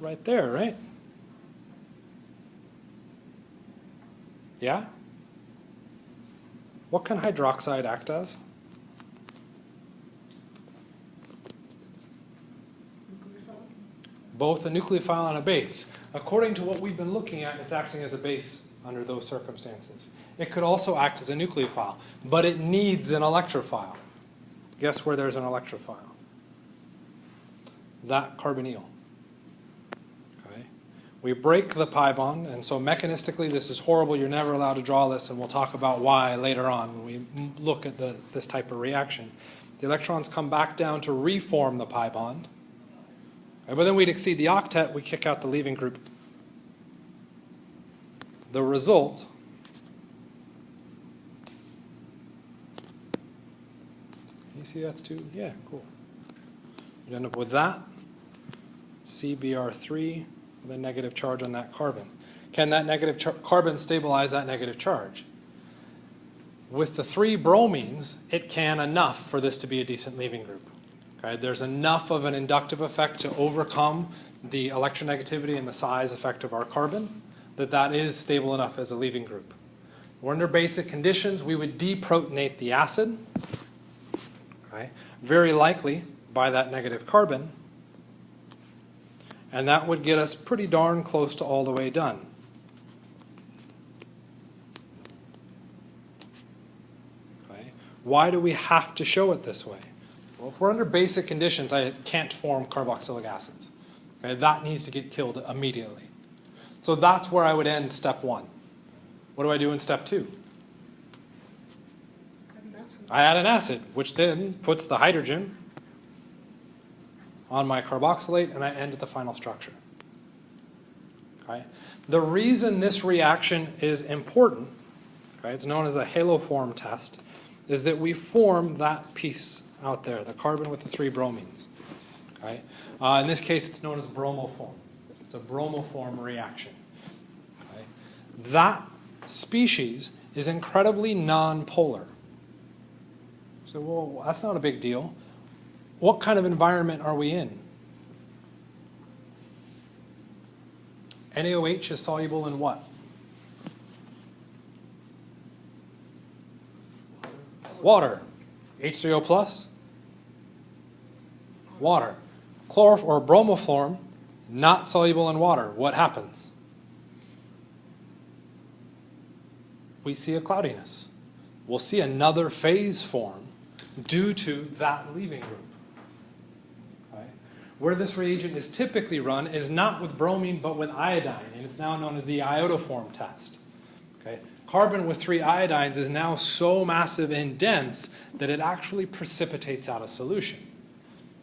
S1: Right there, right? Yeah? What can hydroxide act as? both a nucleophile and a base. According to what we've been looking at, it's acting as a base under those circumstances. It could also act as a nucleophile, but it needs an electrophile. Guess where there's an electrophile? That carbonyl. Okay. We break the pi bond, and so mechanistically this is horrible. You're never allowed to draw this, and we'll talk about why later on when we look at this type of reaction. The electrons come back down to reform the pi bond. Okay, but then we'd exceed the octet, we kick out the leaving group. The result can you see that's two? Yeah, cool. You end up with that, CBr3, with a negative charge on that carbon. Can that negative carbon stabilize that negative charge? With the 3 bromines, it can enough for this to be a decent leaving group. Okay? There's enough of an inductive effect to overcome the electronegativity and the size effect of our carbon that is stable enough as a leaving group. We're under basic conditions, we would deprotonate the acid, okay, very likely by that negative carbon, and that would get us pretty darn close to all the way done. Okay. Why do we have to show it this way? Well, if we're under basic conditions, I can't form carboxylic acids. Okay. That needs to get killed immediately. So that's where I would end step 1. What do I do in step 2? I add an acid, which then puts the hydrogen on my carboxylate, and I end at the final structure. Okay? The reason this reaction is important, okay, it's known as a haloform test, is that we form that piece out there, the carbon with the 3 bromines. Okay? In this case, it's known as bromoform. It's a bromoform reaction. Okay? That species is incredibly nonpolar. So, well, that's not a big deal. What kind of environment are we in? NaOH is soluble in what? Water. H3O plus? Water. Or bromoform, not soluble in water. What happens? We see a cloudiness. We'll see another phase form due to that leaving group. Okay? Where this reagent is typically run is not with bromine but with iodine, and it's now known as the iodoform test. Okay? Carbon with 3 iodines is now so massive and dense that it actually precipitates out a solution.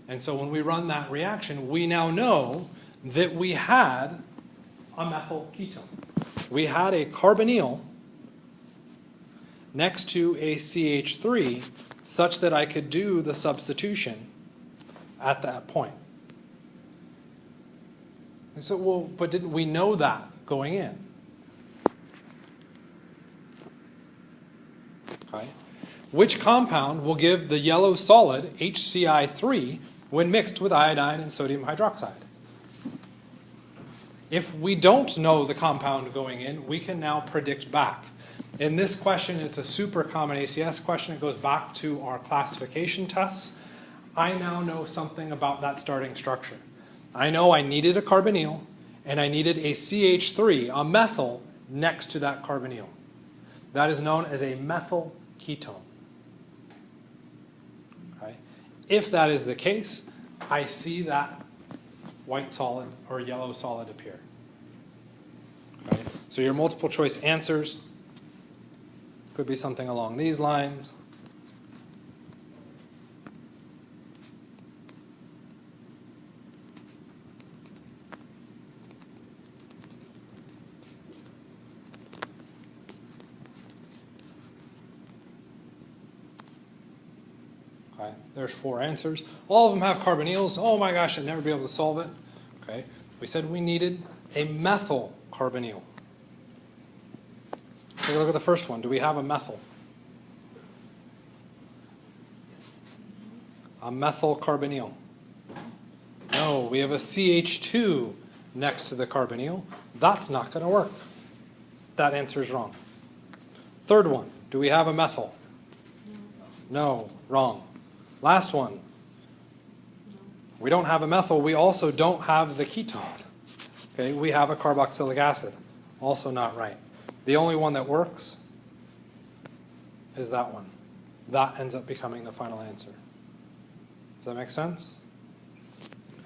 S1: And so when we run that reaction, we now know that we had a methyl ketone. We had a carbonyl next to a CH3 such that I could do the substitution at that point. And so, well, but didn't we know that going in? Okay. Which compound will give the yellow solid HCl3 when mixed with iodine and sodium hydroxide? If we don't know the compound going in, we can now predict back. In this question, it's a super common ACS question. It goes back to our classification tests. I now know something about that starting structure. I know I needed a carbonyl, and I needed a CH3, a methyl, next to that carbonyl. That is known as a methyl ketone. Okay? If that is the case, I see that white solid or yellow solid appear. Okay? So your multiple choice answers could be something along these lines. Okay, there's 4 answers. All of them have carbonyls. Oh my gosh, I'd never be able to solve it. Okay, we said we needed a methyl carbonyl. Take a look at the first one. Do we have a methyl? A methyl carbonyl. No, we have a CH2 next to the carbonyl. That's not going to work. That answer is wrong. Third one. Do we have a methyl? No, wrong. Last one. We don't have a methyl. We also don't have the ketone. Okay, we have a carboxylic acid. Also not right. The only one that works is that one. That ends up becoming the final answer. Does that make sense?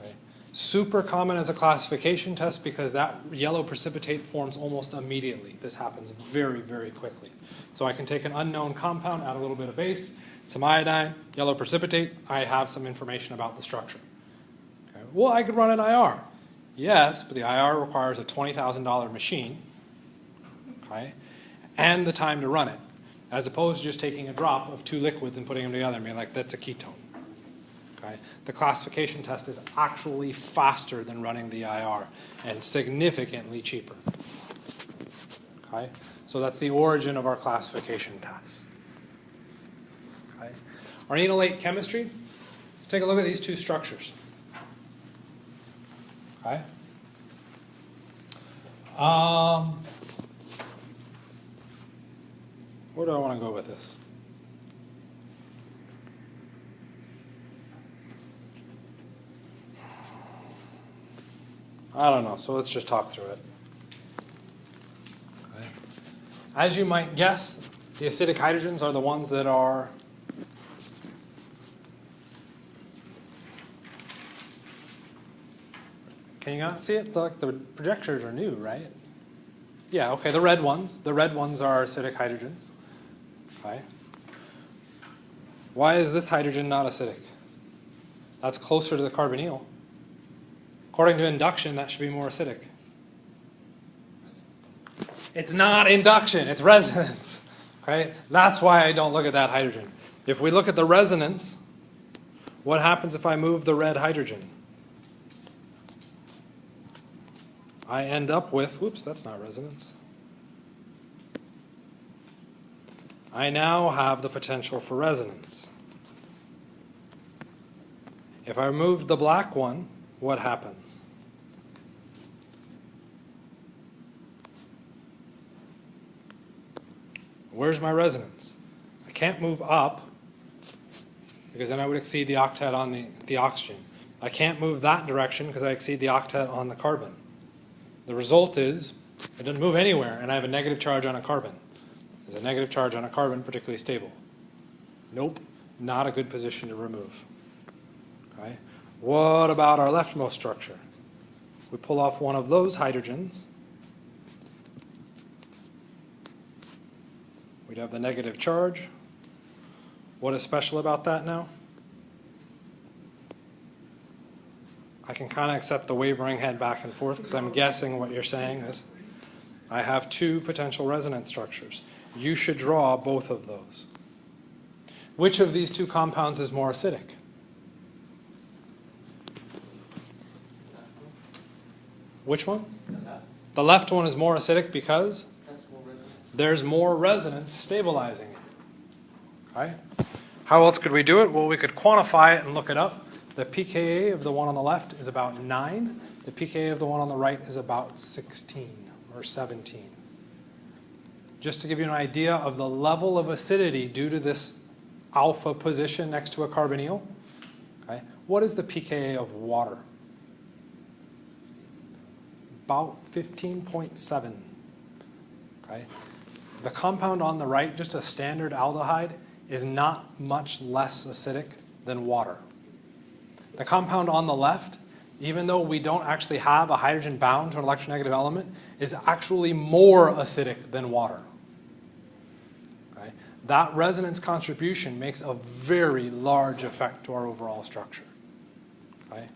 S1: Okay. Super common as a classification test because that yellow precipitate forms almost immediately. This happens very, very quickly. So I can take an unknown compound, add a little bit of base, some iodine, yellow precipitate, I have some information about the structure. Okay. Well, I could run an IR. Yes, but the IR requires a $20,000 machine, okay, and the time to run it, as opposed to just taking a drop of two liquids and putting them together and being like, that's a ketone. Okay. The classification test is actually faster than running the IR and significantly cheaper. Okay. So that's the origin of our classification test. Okay. Our enolate chemistry, let's take a look at these two structures. Okay. Where do I want to go with this? I don't know, so let's just talk through it. Okay. As you might guess, the acidic hydrogens are the ones that are Can you not see it? Like the projectors are new, right? Yeah, okay, the red ones. The red ones are acidic hydrogens. Okay. Why is this hydrogen not acidic? That's closer to the carbonyl. According to induction, that should be more acidic. It's not induction, it's resonance. Okay? That's why I don't look at that hydrogen. If we look at the resonance, what happens if I move the red hydrogen? I end up with, whoops, that's not resonance. I now have the potential for resonance. If I remove the black one, what happens? Where's my resonance? I can't move up because then I would exceed the octet on the oxygen. I can't move that direction because I exceed the octet on the carbon. The result is it doesn't move anywhere and I have a negative charge on a carbon. Is a negative charge on a carbon particularly stable? Nope, not a good position to remove. Okay. What about our leftmost structure? We pull off one of those hydrogens. We'd have the negative charge. What is special about that now? I can kind of accept the wavering head back and forth because I'm guessing what you're saying is I have two potential resonance structures. You should draw both of those. Which of these two compounds is more acidic? Which one? The left one is more acidic because
S2: That's more resonance.
S1: there's more resonance stabilizing it. Okay? How else could we do it? Well, we could quantify it and look it up. The pKa of the one on the left is about 9. The pKa of the one on the right is about 16 or 17. Just to give you an idea of the level of acidity due to this alpha position next to a carbonyl, okay, what is the pKa of water? About 15.7. Okay? The compound on the right, just a standard aldehyde, is not much less acidic than water. The compound on the left, even though we don't actually have a hydrogen bound to an electronegative element, is actually more acidic than water. Okay? That resonance contribution makes a very large effect to our overall structure. Okay?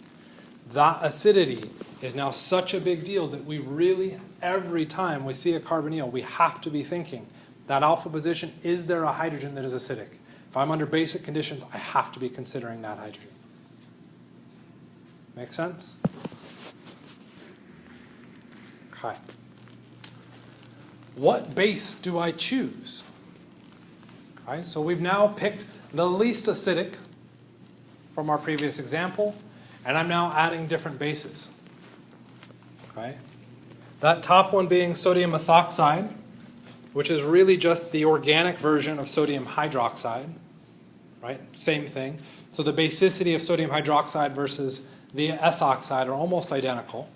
S1: That acidity is now such a big deal that we really, every time we see a carbonyl, we have to be thinking, that alpha position, is there a hydrogen that is acidic? If I'm under basic conditions, I have to be considering that hydrogen. Make sense? Okay. What base do I choose? Okay, so we've now picked the least acidic from our previous example, and I'm now adding different bases. Okay? That top one being sodium methoxide, which is really just the organic version of sodium hydroxide. Right? Same thing. So the basicity of sodium hydroxide versus the ethoxide are almost identical.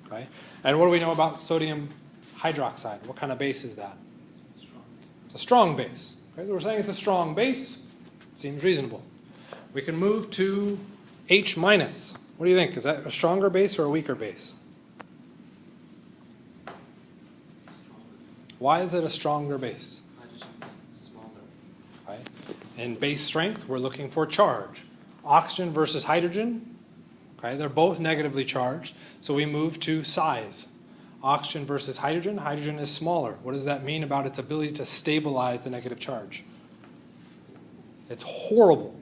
S1: Okay? And what do we know about sodium hydroxide? What kind of base is that?
S2: Strong.
S1: It's a strong base. Okay? So we're saying it's a strong base. Seems reasonable. We can move to H minus. What do you think? Is that a stronger base or a weaker base?
S2: Stronger.
S1: Why is it a stronger base?
S2: Hydrogen is smaller.
S1: Right? In base strength, we're looking for charge. Oxygen versus hydrogen, okay, they're both negatively charged, so we move to size. Oxygen versus hydrogen, hydrogen is smaller. What does that mean about its ability to stabilize the negative charge? It's horrible.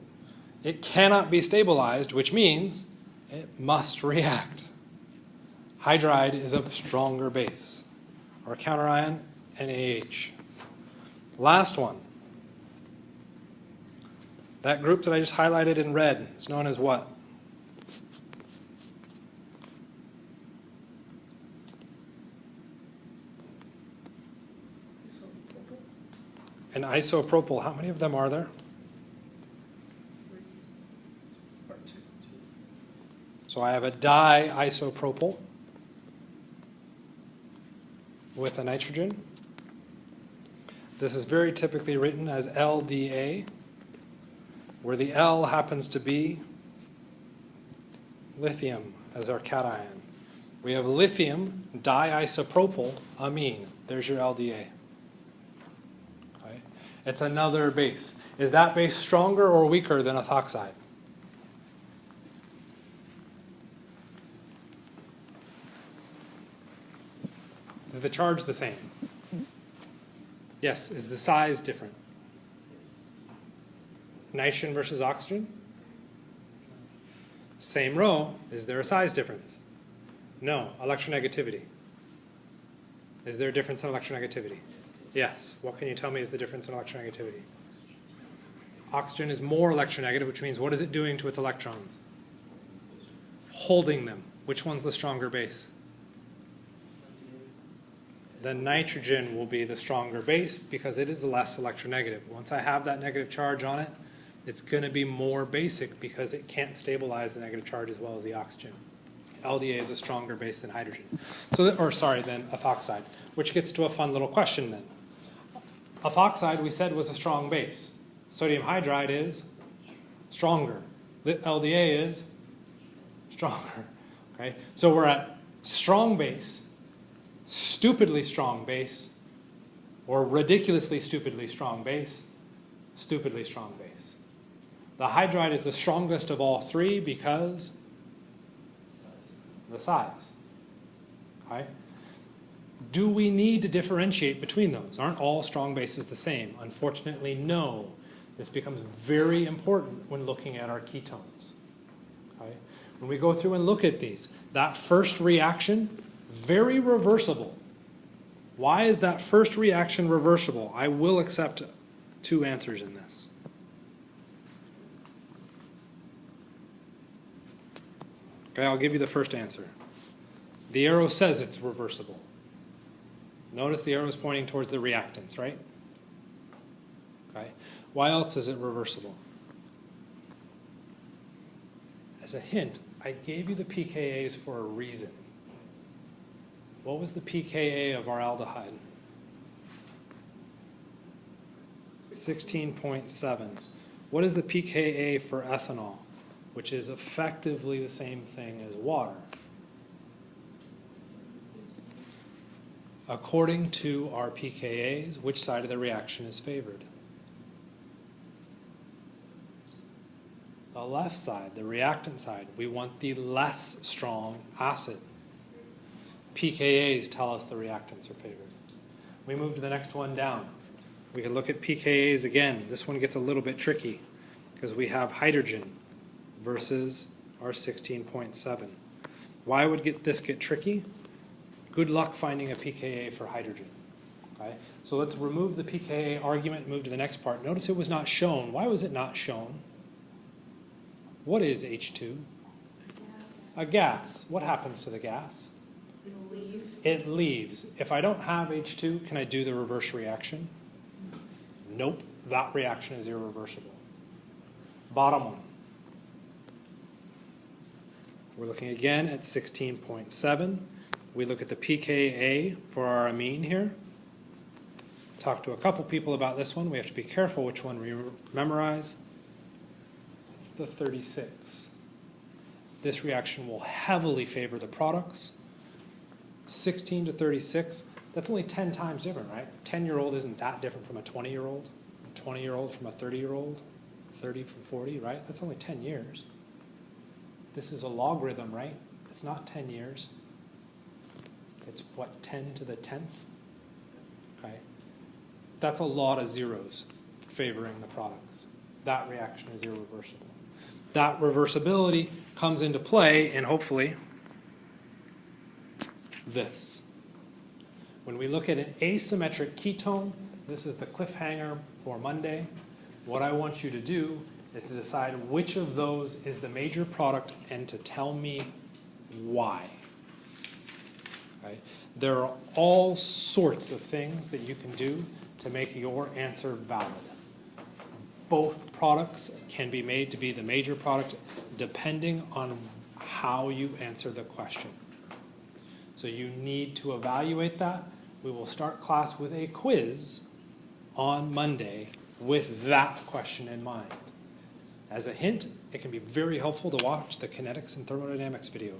S1: It cannot be stabilized, which means it must react. Hydride is a stronger base. Our counterion, NaH. Last one. That group that I just highlighted in red is known as what? An isopropyl. How many of them are there? So I have a di-isopropyl with a nitrogen. This is very typically written as LDA, where the L happens to be lithium as our cation. We have lithium di-isopropyl amine. There's your LDA. Okay. It's another base. Is that base stronger or weaker than ethoxide? Is the charge the same? Yes. Is the size different? Nitrogen versus oxygen? Same row. Is there a size difference? No. Electronegativity. Is there a difference in electronegativity? Yes. What can you tell me is the difference in electronegativity? Oxygen is more electronegative, which means what is it doing to its electrons? Holding them. Which one's the stronger base? The nitrogen will be the stronger base because it is less electronegative. Once I have that negative charge on it, it's going to be more basic because it can't stabilize the negative charge as well as the oxygen. LDA is a stronger base than hydrogen. Than ethoxide, which gets to a fun little question then. Ethoxide, we said, was a strong base. Sodium hydride is stronger. The LDA is stronger. Okay? So we're at strong base, stupidly strong base, or ridiculously stupidly strong base, stupidly strong base. The hydride is the strongest of all three because the size. Okay? Do we need to differentiate between those? Aren't all strong bases the same? Unfortunately, no. This becomes very important when looking at our ketones. Okay? When we go through and look at these, that first reaction, very reversible. Why is that first reaction reversible? I will accept two answers in this. Okay, I'll give you the first answer. The arrow says it's reversible. Notice the arrow is pointing towards the reactants, right? Okay. Why else is it reversible? As a hint, I gave you the pKa's for a reason. What was the pKa of our aldehyde? 16.7. What is the pKa for ethanol, which is effectively the same thing as water? According to our pKa's, which side of the reaction is favored? The left side, the reactant side. We want the less strong acid. pKa's tell us the reactants are favored. We move to the next one down. We can look at pKa's again. This one gets a little bit tricky because we have hydrogen versus our 16.7. Why would this get tricky? Good luck finding a pKa for hydrogen. Okay? So let's remove the pKa argument and move to the next part. Notice it was not shown. Why was it not shown? What is H2? A gas. What happens to the gas? It leaves. If I don't have H2, can I do the reverse reaction? Nope. That reaction is irreversible. Bottom one. We're looking again at 16.7. We look at the pKa for our amine here. Talk to a couple people about this one. We have to be careful which one we memorize. It's the 36. This reaction will heavily favor the products. 16 to 36, that's only 10 times different, right? 10-year-old isn't that different from a 20-year-old. A 20-year-old from a 30-year-old. 30 from 40, right? That's only 10 years. This is a logarithm, right? It's not 10 years. It's what, 10 to the 10th? Okay. That's a lot of zeros favoring the products. That reaction is irreversible. That reversibility comes into play in hopefully this. When we look at an asymmetric ketone, this is the cliffhanger for Monday. What I want you to do is to decide which of those is the major product and to tell me why. Okay? There are all sorts of things that you can do to make your answer valid. Both products can be made to be the major product depending on how you answer the question. So you need to evaluate that. We will start class with a quiz on Monday with that question in mind. As a hint, it can be very helpful to watch the kinetics and thermodynamics video.